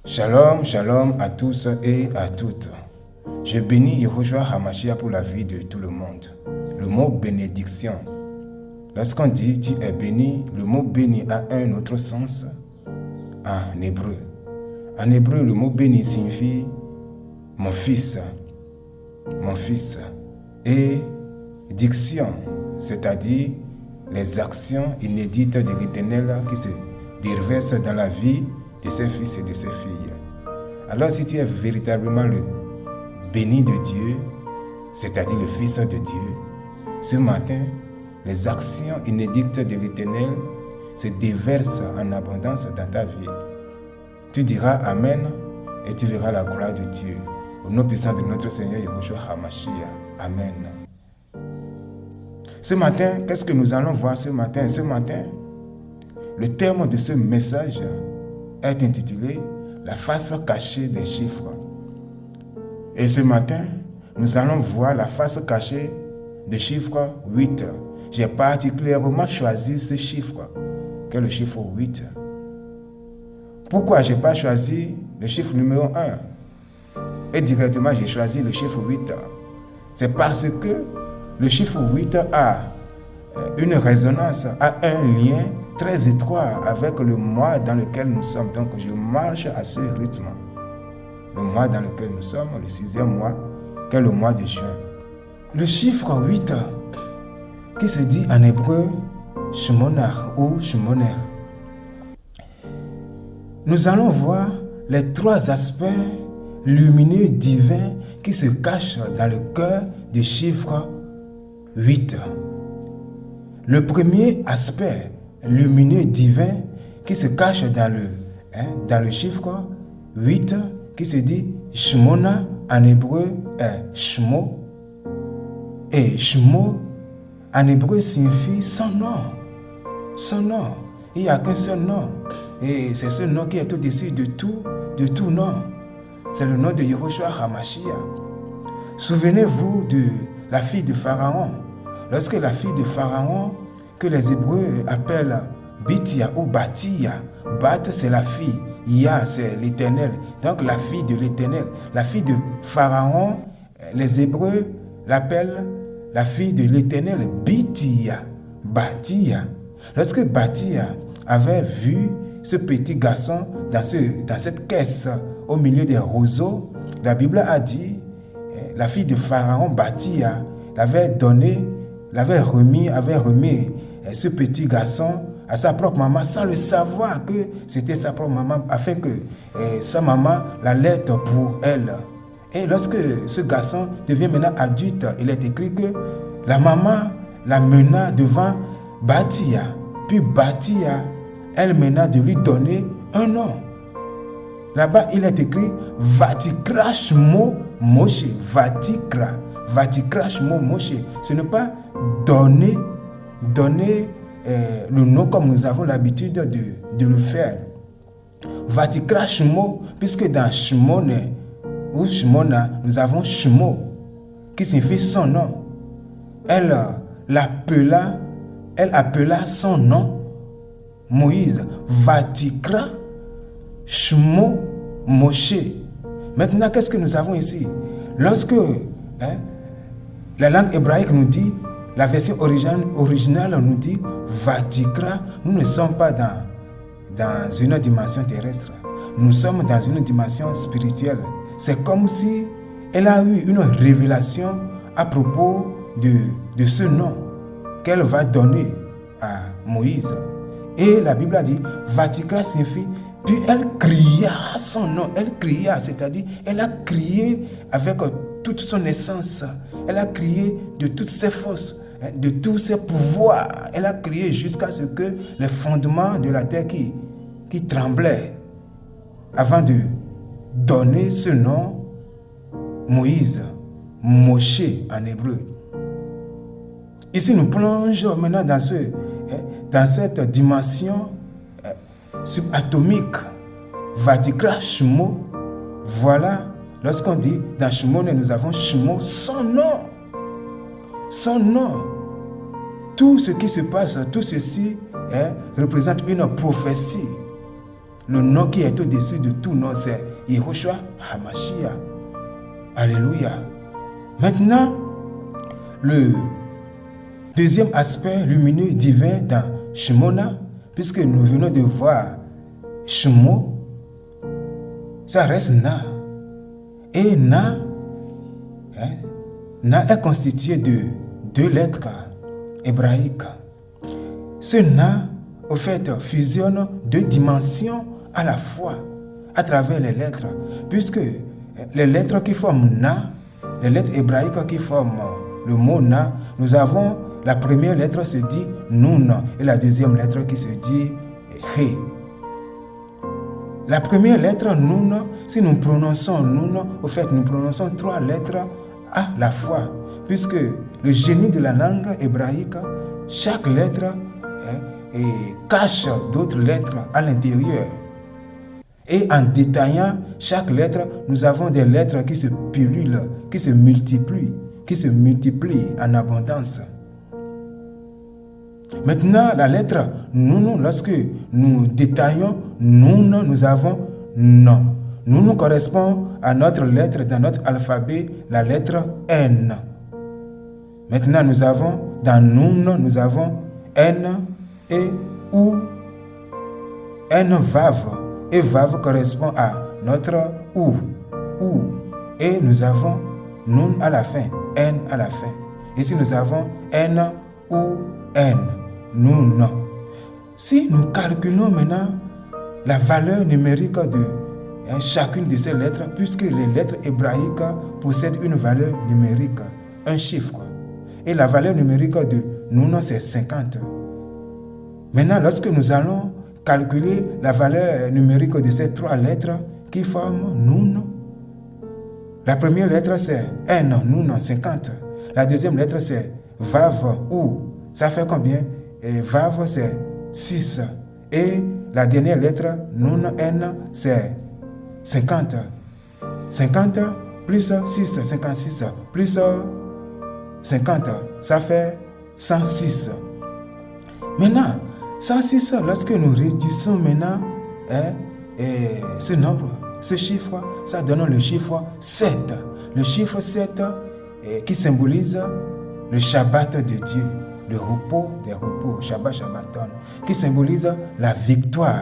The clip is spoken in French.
Shalom, shalom à tous et à toutes. Je bénis Yehoshua Hamashia pour la vie de tout le monde. Le mot bénédiction. Lorsqu'on dit tu es béni, le mot béni a un autre sens en hébreu. En hébreu, le mot béni signifie mon fils. Mon fils. Et diction, c'est-à-dire les actions inédites de l'Éternel qui se déversent dans la vie de ses fils et de ses filles. Alors si tu es véritablement le béni de Dieu, c'est-à-dire le fils de Dieu, ce matin, les actions inédites de l'Éternel se déversent en abondance dans ta vie. Tu diras Amen et tu verras la gloire de Dieu. Au nom puissant de notre Seigneur Yehoshua Hamashia. Amen. Ce matin, qu'est-ce que nous allons voir ce matin? Ce matin, le terme de ce message est intitulé « La face cachée des chiffres ». Et ce matin, nous allons voir la face cachée des chiffres 8. J'ai particulièrement choisi ce chiffre, qui est le chiffre 8. Pourquoi je n'ai pas choisi le chiffre numéro 1 et directement j'ai choisi le chiffre 8? C'est parce que le chiffre 8 a une résonance, a un lien très étroit avec le mois dans lequel nous sommes. Donc je marche à ce rythme. Le mois dans lequel nous sommes, le 6e mois, qui est le mois de juin. Le chiffre 8, qui se dit en hébreu Shmonach ou Shmoner. Nous allons voir les 3 aspects lumineux divins qui se cachent dans le cœur du chiffre 8. Le premier aspect lumineux divin qui se cache dans le chiffre 8 qui se dit Shmona en hébreu est Shmo et Shmo en hébreu signifie son nom. Son nom. Il n'y a qu'un seul nom et c'est ce nom qui est au-dessus de tout nom. C'est le nom de Yehoshua Hamashia. Souvenez-vous de la fille de Pharaon. Lorsque la fille de Pharaon, que les Hébreux appellent Bithia ou Bathia, Bat c'est la fille, Ya c'est l'Éternel, donc la fille de l'Éternel. La fille de Pharaon, les Hébreux l'appellent la fille de l'Éternel, Bithia, Bathia. Lorsque Bathia avait vu ce petit garçon dans cette caisse au milieu des roseaux, la Bible a dit, la fille de Pharaon, Bathia, avait remis ce petit garçon à sa propre maman sans le savoir que c'était sa propre maman, afin que sa maman l'allaite pour elle. Et lorsque ce garçon devient maintenant adulte, il est écrit que la maman la mena devant Bathia. Puis Bathia, elle mena de lui donner un nom. Là-bas, il est écrit Vatikra Shmo Moshe. Vatikra Shmo Moshe. Ce n'est pas donner le nom comme nous avons l'habitude de le faire. Vatikra Shmo, puisque dans Shmone ou Shmona, nous avons Shmo, qui signifie son nom. Elle appela son nom Moïse. Vatikra Shmo Moshe. Maintenant, qu'est-ce que nous avons ici? Lorsque la langue hébraïque nous dit, la version originale nous dit Vatikra, nous ne sommes pas dans une dimension terrestre. Nous sommes dans une dimension spirituelle. C'est comme si elle a eu une révélation à propos de ce nom qu'elle va donner à Moïse. Et la Bible a dit, Vatikra signifie, puis elle cria son nom. Elle cria, c'est-à-dire, elle a crié avec toute son essence. Elle a crié de toutes ses forces, de tous ses pouvoirs. Elle a crié jusqu'à ce que les fondements de la terre qui tremblaient avant de donner ce nom Moïse, Moshe en hébreu. Ici, nous plongeons maintenant dans cette dimension subatomique. Vatikra Shmo. Voilà, lorsqu'on dit dans Shmo, nous avons Shmo, son nom. Son nom. Tout ce qui se passe, tout ceci représente une prophétie. le nom qui est au-dessus de tout nom, c'est Yehoshua HaMashiach. Alléluia. Maintenant, le deuxième aspect lumineux divin dans Shemona, puisque nous venons de voir Shemo, ça reste Na. Et Na est constitué de 2 lettres hébraïques. Ce Na, au fait, fusionne 2 dimensions à la fois à travers les lettres, puisque les lettres qui forment Na, les lettres hébraïques qui forment le mot Na, nous avons la première lettre se dit Nun et la deuxième lettre qui se dit He. La première lettre Nun, si nous prononçons Nun, au fait, nous prononçons 3 lettres à la fois, puisque le génie de la langue hébraïque, chaque lettre cache d'autres lettres à l'intérieur. Et en détaillant chaque lettre, nous avons des lettres qui se pullulent, qui se multiplient en abondance. Maintenant, la lettre Nun, lorsque nous détaillons Nun, nous avons Non. Nun correspond à notre lettre dans notre alphabet, la lettre N. Maintenant, nous avons dans Nun, nous avons N et ou. N Vav. Et Vav correspond à notre ou. Et nous avons Nun à la fin, N à la fin. Ici, nous avons N ou N. Nun. Si nous calculons maintenant la valeur numérique de chacune de ces lettres, puisque les lettres hébraïques possèdent une valeur numérique, un chiffre. Et la valeur numérique de Nun, c'est 50. Maintenant, lorsque nous allons calculer la valeur numérique de ces 3 lettres qui forment Nun, la première lettre c'est N, Nun, 50. La deuxième lettre c'est Vav, ou. Ça fait combien? Et Vav c'est 6. Et la dernière lettre, Nun, N, c'est 50. 50 plus 6, 56. Plus 50, ça fait 106. Maintenant, 106, lorsque nous réduisons maintenant ce nombre, ce chiffre, ça donne le chiffre 7. Le chiffre 7 qui symbolise le Shabbat de Dieu, le repos des repos, Shabbat Shabbaton, qui symbolise la victoire.